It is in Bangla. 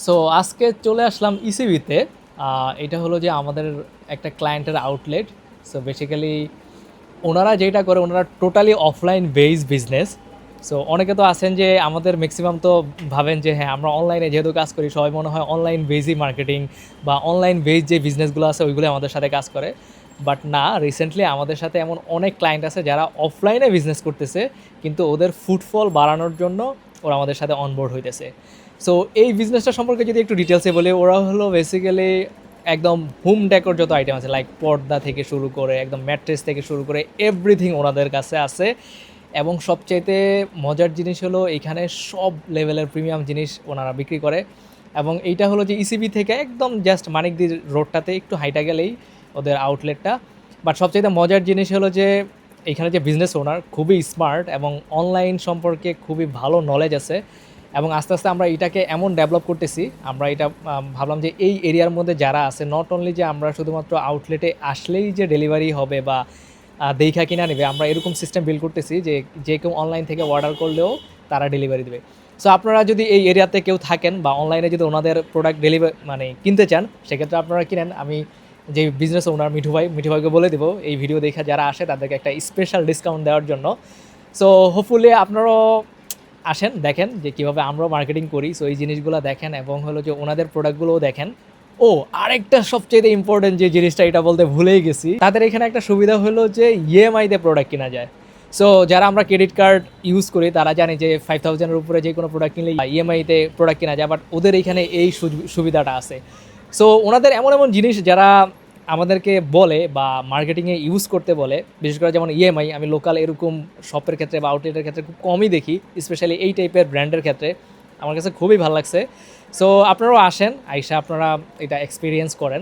সো আজকে চলে আসলাম ইসিবিতে। এটা হলো যে আমাদের একটা ক্লায়েন্টের আউটলেট। সো বেসিক্যালি ওনারা যেটা করে ওনারা totally offline base business. So অনেকে তো আছেন যে আমাদের ম্যাক্সিমাম তো ভাবেন যে হ্যাঁ আমরা অনলাইনে যেহেতু কাজ করি সবাই মনে হয় অনলাইন বেসই মার্কেটিং বা অনলাইন বেস যে বিজনেসগুলো আছে ওইগুলো আমাদের সাথে কাজ করে। বাট না, রিসেন্টলি আমাদের সাথে এমন অনেক ক্লায়েন্ট আছে যারা অফলাইনে বিজনেস করতেছে কিন্তু ওদের ফুটফল বাড়ানোর জন্য ওরা আমাদের সাথে অনবোর্ড হইতেছে। সো এই বিজনেসটা সম্পর্কে যদি একটু ডিটেলসে বলি, ওরা হলো বেসিক্যালি একদম হোম ডেকোর যত আইটেম আছে লাইক পর্দা থেকে শুরু করে একদম ম্যাট্রেস থেকে শুরু করে এভরিথিং ওনাদের কাছে আছে। এবং সবচাইতে মজার জিনিস হলো এখানে সব লেভেলের প্রিমিয়াম জিনিস ওনারা বিক্রি করে। এবং এইটা হলো যে ইসিবি থেকে একদম জাস্ট মানিকদি রোডটাতে একটু হাইটা গেলেই ওদের আউটলেটটা। বাট সবচাইতে মজার জিনিস হলো যে এখানে যে বিজনেস ওনার খুবই স্মার্ট এবং অনলাইন সম্পর্কে খুবই ভালো নলেজ আছে। এবং আস্তে আস্তে আমরা এটাকে এমন ডেভেলপ করতেছি, আমরা এটা ভাবলাম যে এই এরিয়ার মধ্যে যারা আছে নট অনলি যে আমরা শুধুমাত্র আউটলেটে আসলেই যে ডেলিভারি হবে বা দেইখা কিনা নেবে, আমরা এরকম সিস্টেম বিল্ড করতেছি যে যে কেউ অনলাইন থেকে অর্ডার করলেও তারা ডেলিভারি দেবে। সো আপনারা যদি এই এরিয়াতে কেউ থাকেন বা অনলাইনে যদি ওনাদের প্রোডাক্ট ডেলিভারি মানে কিনতে চান সেক্ষেত্রে আপনারা কিনেন। আমি যে বিজনেস ওনার মিঠু ভাইকে বলে দেবো এই ভিডিও দেখে যারা আসে তাদেরকে একটা স্পেশাল ডিসকাউন্ট দেওয়ার জন্য। সো হোপফুলি আপনারাও আসেন, দেখেন যে কীভাবে আমরাও মার্কেটিং করি। সো এই জিনিসগুলো দেখেন এবং হলো যে ওনাদের প্রোডাক্টগুলোও দেখেন। ও আরেকটা সবচেয়ে ইম্পর্টেন্ট যে জিনিসটা, এটা বলতে ভুলেই গেছি, তাদের এখানে একটা সুবিধা হলো যে ইএমআইতে প্রোডাক্ট কেনা যায়। সো যারা আমরা ক্রেডিট কার্ড ইউজ করি তারা জানি যে 5000-এর উপরে যে কোনো প্রোডাক্ট কিনলে ইএমআইতে প্রোডাক্ট কেনা যায়, বাট ওদের এখানে এই সুবিধাটা আছে। সো ওনাদের এমন এমন জিনিস যারা আমাদেরকে বলে বা মার্কেটিংয়ে ইউজ করতে বলে, বিশেষ করে যেমন ইএমআই, আমি লোকাল এরকম শপের ক্ষেত্রে বা আউটলেটের ক্ষেত্রে খুব কমই দেখি, স্পেশালি এই টাইপের ব্র্যান্ডের ক্ষেত্রে। আমার কাছে খুবই ভালো লাগছে। সো আপনারাও আসেন, আইসা আপনারা এটা এক্সপিরিয়েন্স করেন।